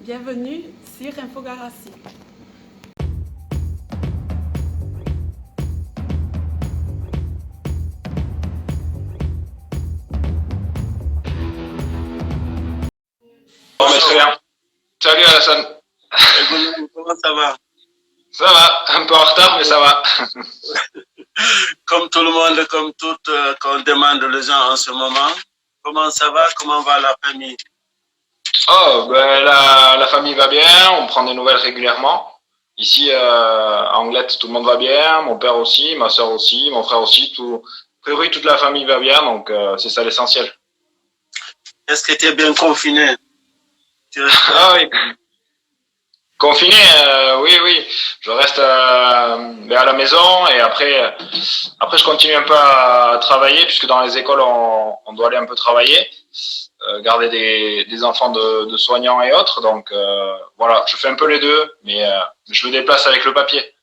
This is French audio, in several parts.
Bienvenue sur Infogarassi. Bon, mais très bien. Salut Alassane. Comment ça va? Ça va, un peu en retard, mais ça va. Comme tout le monde, comme tout, qu'on demande les gens en ce moment. Comment ça va? Comment va la famille? Oh, ben, la famille va bien, on prend des nouvelles régulièrement. Ici, à Anglette, tout le monde va bien, mon père aussi, ma soeur aussi, mon frère aussi, tout, a priori, toute la famille va bien, donc c'est ça l'essentiel. Est-ce que tu es bien confiné? Ah oui, confiné, oui, oui. Je reste ben, à la maison et après je continue un peu à travailler puisque dans les écoles on doit aller un peu travailler, garder des enfants de soignants et autres. Donc voilà, je fais un peu les deux, mais je me déplace avec le papier.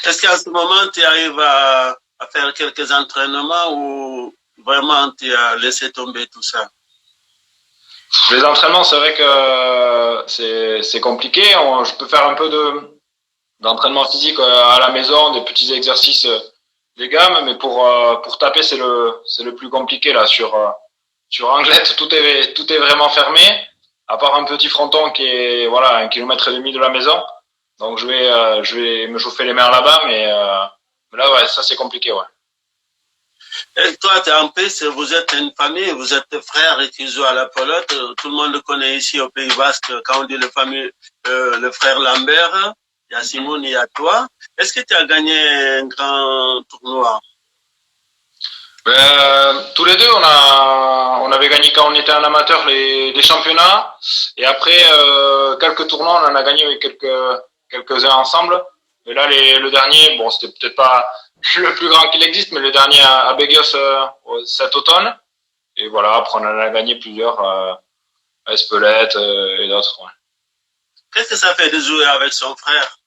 Est-ce qu'à ce moment, tu arrives à faire quelques entraînements ou vraiment tu as laissé tomber tout ça? Les entraînements, c'est vrai que c'est compliqué. Je peux faire un peu d'entraînement physique à la maison, des petits exercices des gammes, mais pour taper, c'est le plus compliqué là. Sur Anglette, tout est vraiment fermé, à part un petit fronton qui est voilà 1,5 km de la maison. Donc je vais me chauffer les mains là-bas, mais là ouais, ça c'est compliqué, ouais. Et toi, tu es en paix, vous êtes une famille, vous êtes frères et tu joues à la pelote. Tout le monde connaît ici au Pays Basque, quand on dit le frère Lambert, il y a Simone, il y a toi. Est-ce que tu as gagné un grand tournoi? Tous les deux, on avait gagné quand on était en amateur des championnats, et après quelques tournois, on en a gagné avec quelques-uns ensemble. Et là, le dernier, bon, c'était peut-être pas le plus grand qu'il existe, mais le dernier à Bégueus cet automne. Et voilà, après on en a gagné plusieurs, à Espelette et d'autres. Ouais. Qu'est-ce que ça fait de jouer avec son frère?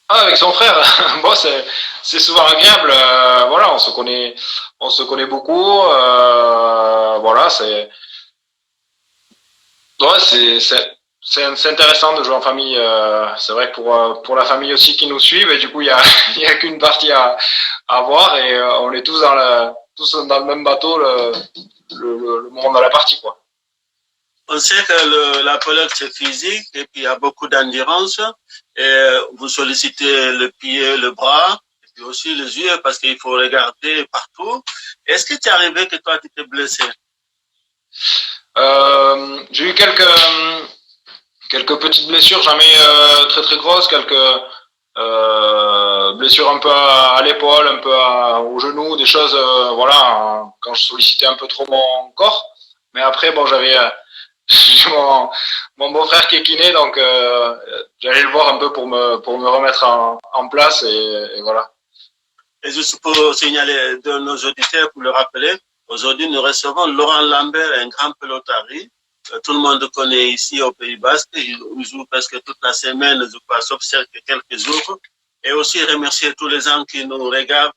Ah, avec son frère, bon, c'est souvent agréable. Voilà, on se connaît beaucoup. Voilà, ouais, c'est intéressant de jouer en famille. C'est vrai que pour la famille aussi qui nous suivent, et du coup, il y a, il y a qu'une partie à voir, et on est tous dans le même bateau, le moment de la partie, quoi. On sait que la pelote, c'est physique et puis il y a beaucoup d'endurance. Et vous sollicitez le pied, le bras, et puis aussi les yeux parce qu'il faut regarder partout. Est-ce que tu es arrivé que toi, tu t'es blessé? J'ai eu quelques petites blessures, jamais très très grosses, quelques blessures un peu à l'épaule, un peu au genou, des choses, voilà, quand je sollicitais un peu trop mon corps. Mais après, bon, j'avais mon beau-frère qui est kiné, donc j'allais le voir un peu pour me remettre en place, et voilà. Et juste pour signaler de nos auditeurs, pour le rappeler, aujourd'hui, nous recevons Laurent Lambert, un grand pelotari. Tout le monde connaît ici au Pays Basque. Il joue presque toute la semaine, je crois, sauf quelques jours. Et aussi remercier tous les gens qui nous regardent,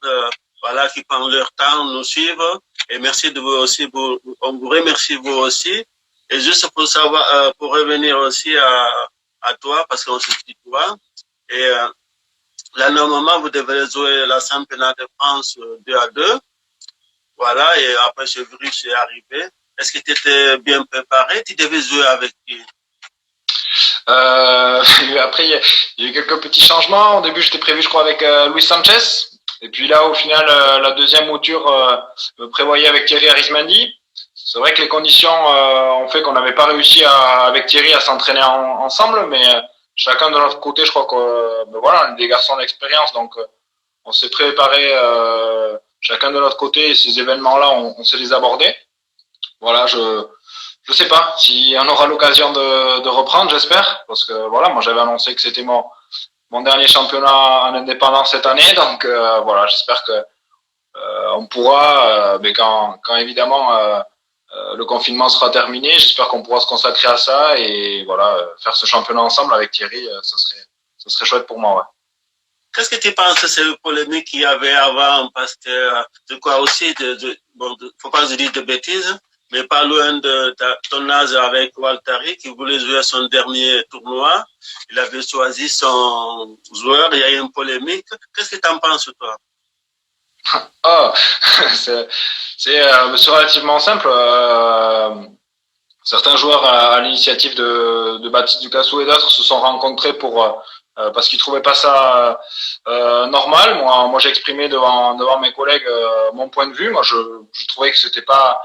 voilà, qui prennent leur temps, nous suivent. Et merci de vous aussi, on vous remercie vous aussi. Et juste pour savoir, pour revenir aussi à toi, parce qu'on se tutoie. Et là, normalement, vous devez jouer la championnat de France 2-2. Voilà, et après ce virus est arrivé. Est-ce que tu étais bien préparé? Tu devais jouer avec qui? Après, il y a eu quelques petits changements. Au début, j'étais prévu, je crois, avec Luis Sanchez. Et puis là, au final, la deuxième mouture me prévoyait avec Thierry Arismendi. C'est vrai que les conditions ont fait qu'on n'avait pas réussi avec Thierry à s'entraîner ensemble, mais chacun de notre côté, je crois que ben voilà, on est des garçons d'expérience, donc on s'est préparé chacun de notre côté, et ces événements-là, on sait les aborder. Voilà, je sais pas si on aura l'occasion de reprendre, j'espère, parce que voilà, moi j'avais annoncé que c'était mon dernier championnat en indépendant cette année, donc voilà, j'espère que on pourra, mais quand évidemment le confinement sera terminé, j'espère qu'on pourra se consacrer à ça, et voilà, faire ce championnat ensemble avec Thierry, ça serait chouette pour moi, ouais. Qu'est-ce que tu penses de ces polémiques qu'il y avait avant? Parce que de quoi aussi, faut pas se dire de bêtises, mais pas loin de ton âge avec Waltari qui voulait jouer son dernier tournoi. Il avait choisi son joueur, il y a eu une polémique. Qu'est-ce que tu en penses, toi? Oh, c'est relativement simple. Certains joueurs, à l'initiative de Baptiste Ducassou et d'autres, se sont rencontrés parce qu'ils trouvaient pas ça normal. Moi, j'ai exprimé devant mes collègues mon point de vue. Moi, je trouvais que c'était pas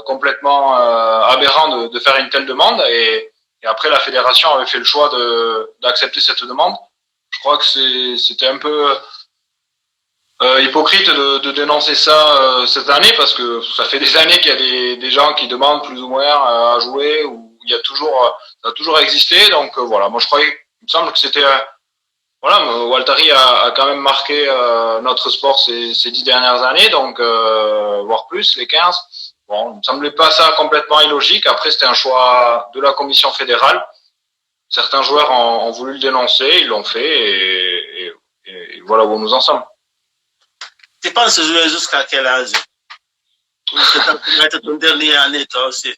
complètement aberrant de faire une telle demande. Et après, la fédération avait fait le choix d'accepter cette demande. Je crois que c'était un peu hypocrite de dénoncer ça cette année parce que ça fait des années qu'il y a des gens qui demandent plus ou moins à jouer ou il y a toujours ça a toujours existé donc voilà moi je croyais il me semble que c'était voilà Waltari a quand même marqué notre sport ces 10 dernières années donc voire plus les 15 bon il me semblait pas ça complètement illogique après c'était un choix de la commission fédérale certains joueurs ont voulu le dénoncer ils l'ont fait et voilà où nous en sommes. Tu penses jouer jusqu'à quel âge? Ça pourrait être ton dernière année, toi aussi.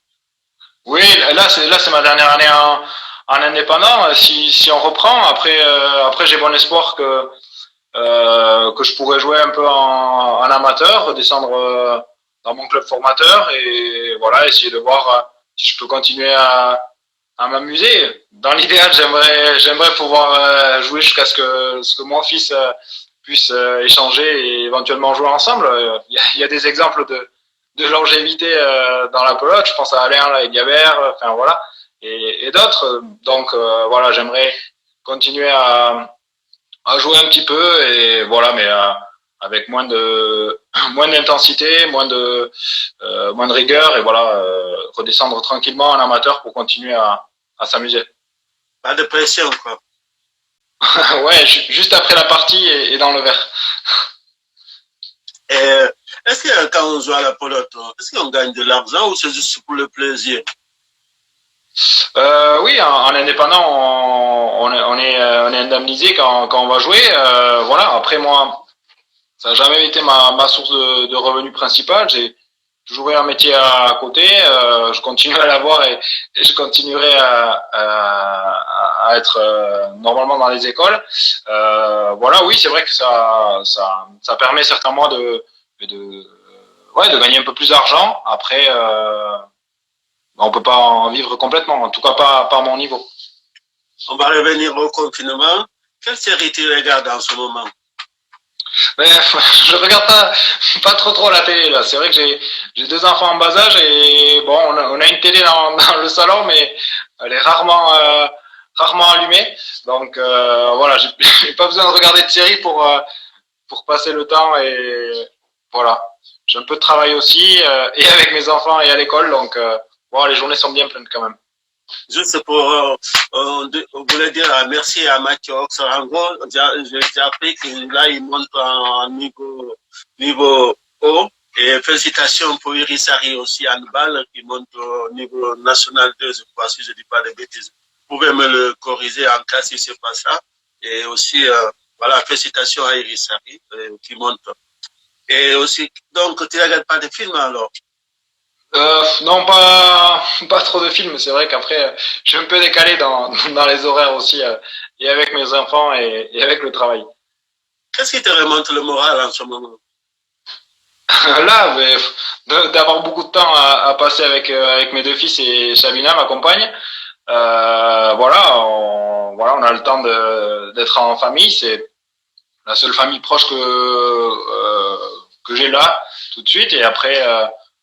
Oui, là c'est ma dernière année en indépendant. Si on reprend, après j'ai bon espoir que je pourrais jouer un peu en amateur, redescendre dans mon club formateur et voilà, essayer de voir si je peux continuer à m'amuser. Dans l'idéal, j'aimerais pouvoir jouer jusqu'à ce que mon fils puisse échanger et éventuellement jouer ensemble. Il y a des exemples de longévité dans la pelote. Je pense à Alain là, et Gabert, enfin voilà, et d'autres. Donc voilà, j'aimerais continuer à jouer un petit peu et voilà, mais avec moins d'intensité, moins de rigueur et voilà, redescendre tranquillement en amateur pour continuer à s'amuser. Pas de pression, quoi. Ouais, juste après la partie et dans le verre. Est-ce que quand on joue à la pelote, est-ce qu'on gagne de l'argent ou c'est juste pour le plaisir? Oui, en indépendant, on est indemnisé quand on va jouer. Voilà. Après moi, ça n'a jamais été ma source de revenus principale. J'ai toujours eu un métier à côté. Je continue à l'avoir et je continuerai à être normalement dans les écoles. Voilà, oui, c'est vrai que ça permet certains mois de gagner un peu plus d'argent. Après, on peut pas en vivre complètement, en tout cas pas à mon niveau. On va revenir au confinement. Quelle série tu regardes en ce moment? Mais je regarde pas trop la télé là. C'est vrai que j'ai deux enfants en bas âge et bon, on a une télé dans le salon, mais elle est rarement allumée. Donc voilà, j'ai pas besoin de regarder de série pour passer le temps et voilà. J'ai un peu de travail aussi et avec mes enfants et à l'école, donc bon, les journées sont bien pleines quand même. Juste pour on voulait dire merci à Mathieu Oxarango. J'ai appris que là, il monte en niveau haut. Et félicitations pour Irisari aussi, Anbal, qui monte au niveau national 2, je crois, si je ne dis pas de bêtises. Vous pouvez me le corriger en cas si ce n'est pas ça. Et aussi, voilà, félicitations à Irisari qui monte. Et aussi, donc, tu ne regardes pas de films alors? Non, pas trop de films. C'est vrai qu'après, je suis un peu décalé dans les horaires aussi, et avec mes enfants et avec le travail. Qu'est-ce qui te remonte le moral en ce moment? Là, d'avoir beaucoup de temps à passer avec mes deux fils et Sabina, ma compagne. Voilà, on a le temps d'être en famille. C'est la seule famille proche que j'ai là tout de suite. Et après,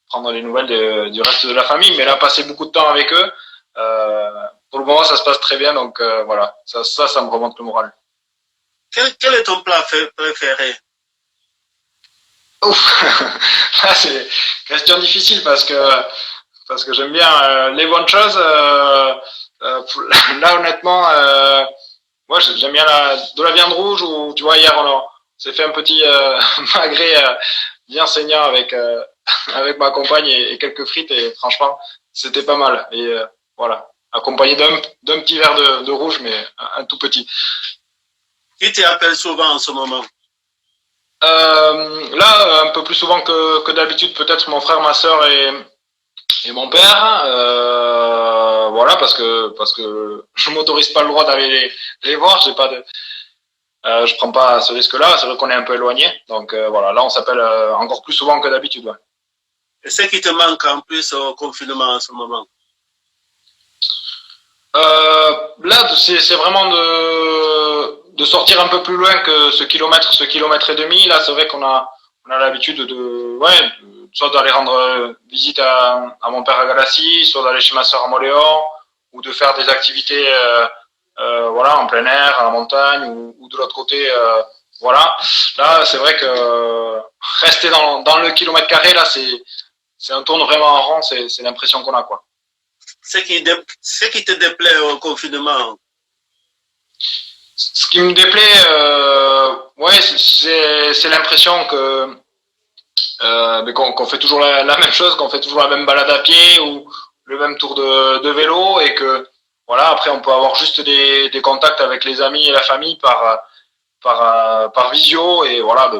prendre les nouvelles du reste de la famille. Mais là, passer beaucoup de temps avec eux, pour le moment, ça se passe très bien. Donc voilà, ça me remonte le moral. Quel est ton plat préféré? Ouf, là c'est une question difficile parce que j'aime bien les bonnes choses. Là honnêtement, moi j'aime bien de la viande rouge ou tu vois hier on s'est fait un petit magret bien saignant avec avec ma compagne et quelques frites et franchement c'était pas mal et voilà accompagné d'un petit verre de rouge mais un tout petit. Qui t'appelle souvent en ce moment? Là, un peu plus souvent que d'habitude, peut-être mon frère, ma sœur et mon père. Voilà, parce que je m'autorise pas le droit d'aller les voir. J'ai pas de, je prends pas ce risque-là. C'est vrai qu'on est un peu éloigné. Donc voilà, là on s'appelle encore plus souvent que d'habitude. Ouais. Et ce qui te manque en plus au confinement en ce moment? Là, c'est vraiment de sortir un peu plus loin que ce kilomètre et demi. Là, c'est vrai on a l'habitude ouais, soit d'aller rendre visite à mon père à Galassi, soit d'aller chez ma soeur à Moléon, ou de faire des activités, voilà, en plein air, à la montagne, ou de l'autre côté, voilà. Là, c'est vrai que rester dans le kilomètre carré, là, c'est un tourne vraiment en rond, c'est l'impression qu'on a, quoi. Ce qui te déplaît au confinement? Ce qui me déplaît, ouais, c'est l'impression que qu'on fait toujours la même chose, qu'on fait toujours la même balade à pied ou le même tour de vélo et que voilà, après on peut avoir juste des contacts avec les amis et la famille par visio et voilà, on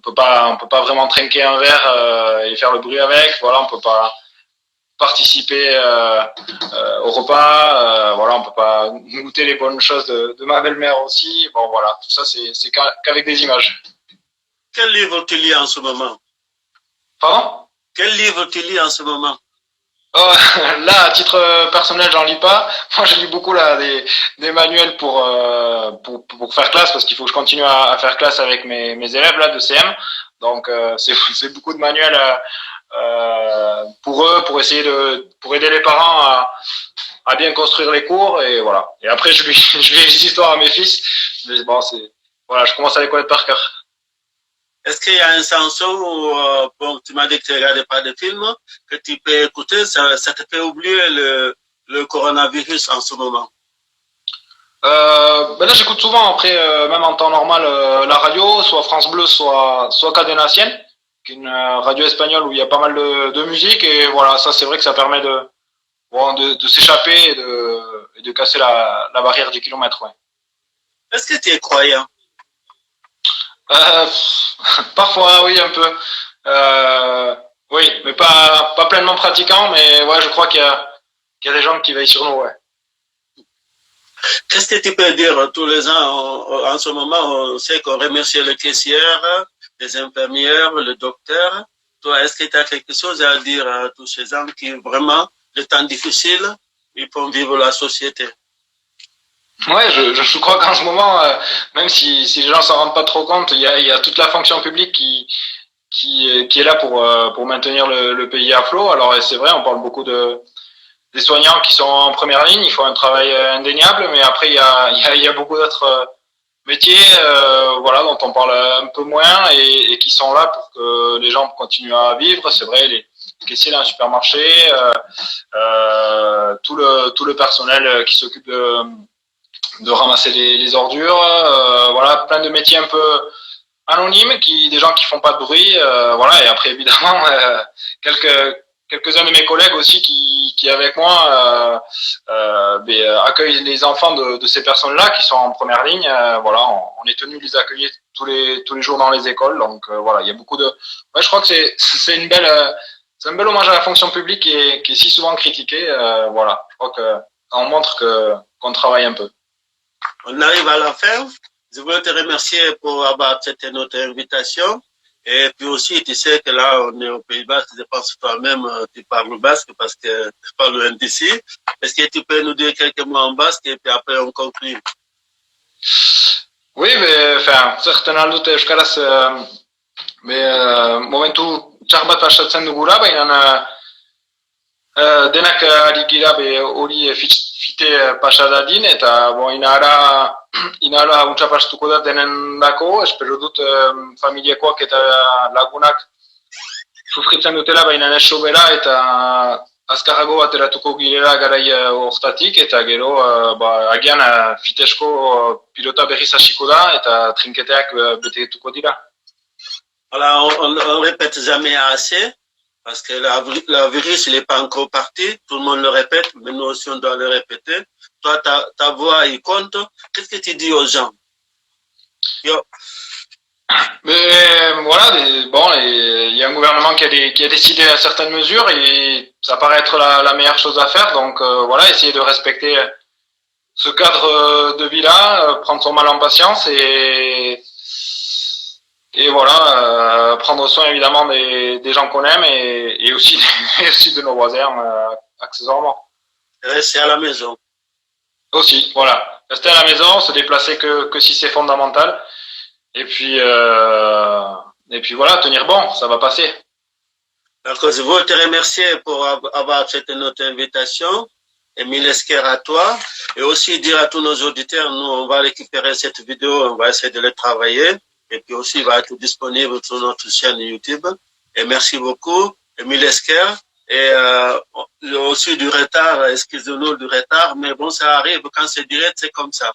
peut pas vraiment trinquer un verre et faire le bruit avec, voilà, on peut pas participer au repas, voilà, on peut pas goûter les bonnes choses de ma belle-mère aussi. Bon voilà, tout ça c'est qu'avec des images. Quel livre tu lis en ce moment? Pardon? Quel livre tu lis en ce moment? Oh, là, à titre personnel, j'en lis pas. Moi, je lis beaucoup là des manuels pour faire classe parce qu'il faut que je continue à faire classe avec mes élèves là de CM. Donc, c'est beaucoup de manuels pour eux, pour aider les parents à bien construire les cours et voilà. Et après, je lis les histoires à mes fils. Mais bon, voilà, je commence à les connaître par cœur. Est-ce qu'il y a un sens où, bon, tu m'as dit que tu ne regardais pas de films, que tu peux écouter, ça te fait oublier le coronavirus en ce moment? Ben là, j'écoute souvent, après, même en temps normal, la radio, soit France Bleu, soit Cadena 100, qui est une radio espagnole où il y a pas mal de musique. Et voilà, ça, c'est vrai que ça permet bon, de s'échapper et de casser la barrière du kilomètre. Ouais. Est-ce que tu es croyant? Euh, Parfois, oui, un peu. Oui, mais pas pleinement pratiquant, mais ouais, je crois qu'il y a des gens qui veillent sur nous. Ouais. Qu'est-ce que tu peux dire tous les ans en ce moment? On sait qu'on remercie le caissière, les infirmières, le docteur. Toi, est-ce que tu as quelque chose à dire à tous ces gens qui, vraiment, le temps difficile, ils font vivre la société? Ouais, je crois qu'en ce moment, même si les gens s'en rendent pas trop compte, il y a toute la fonction publique qui est là pour maintenir le pays à flot. Alors c'est vrai, on parle beaucoup des soignants qui sont en première ligne, ils font un travail indéniable, mais après il y a beaucoup d'autres métiers, voilà, dont on parle un peu moins et qui sont là pour que les gens continuent à vivre. C'est vrai, les caissiers d'un supermarché, tout le personnel qui s'occupe de ramasser les ordures, voilà, plein de métiers un peu anonymes, des gens qui font pas de bruit, voilà, et après évidemment quelques-uns de mes collègues aussi qui avec moi accueillent les enfants de ces personnes-là qui sont en première ligne, voilà, on est tenu de les accueillir tous les jours dans les écoles, donc voilà, il y a beaucoup de, ouais, je crois que c'est c'est un bel hommage à la fonction publique qui est si souvent critiquée, voilà, je crois que on montre qu'on travaille un peu. On arrive à la fin. Je voulais te remercier pour avoir accepté notre invitation. Et puis aussi, tu sais que là, on est au Pays Basque. Je pense que toi-même, tu parles basque parce que tu parles loin d'ici. Est-ce que tu peux nous dire quelques mots en basque et puis après on conclut? Oui, mais enfin, zertan dut euskaraz, momentu txar bat pasatzen dugula, baina denak ari gira hori fite pasadadin, eta bon, inara untsa pastuko da denen dako, espero dut familiakoak eta lagunak sufritzen dutela, baina ez sobera, eta azkarrago ateratuko girela garai hortatik, eta gero agian fitesko pilota berriz hasiko da, eta trinketeak betetuko dira. Voilà, on répète jamais assez. Parce que la virus, il n'est pas encore parti. Tout le monde le répète, mais nous aussi, on doit le répéter. Toi, ta voix, il compte. Qu'est-ce que tu dis aux gens? Yo. Mais voilà, il y a un gouvernement qui a décidé certaines mesures et ça paraît être la meilleure chose à faire. Donc voilà, essayer de respecter ce cadre de vie-là, prendre son mal en patience et voilà, prendre soin évidemment des gens qu'on aime et aussi, et aussi de nos voisins accessoirement. Rester à la maison. Aussi, voilà. Rester à la maison, se déplacer que si c'est fondamental. Et puis voilà, tenir bon, ça va passer. Donc, je veux te remercier pour avoir accepté notre invitation. Émile Esquer à toi. Et aussi dire à tous nos auditeurs, nous, on va récupérer cette vidéo, on va essayer de le travailler. Et puis aussi, il va être disponible sur notre chaîne YouTube. Et merci beaucoup, Émile Esquer. Et aussi du retard, excusez-nous du retard, mais bon, ça arrive, quand c'est direct, c'est comme ça.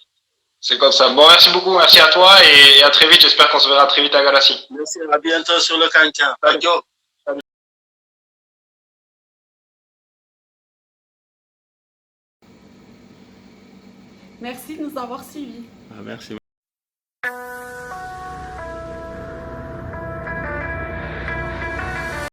C'est comme ça. Bon, merci beaucoup, merci à toi et à très vite. J'espère qu'on se verra très vite à Galassi. Merci, à bientôt sur le Cancan. Adieu. Merci de nous avoir suivis. Merci.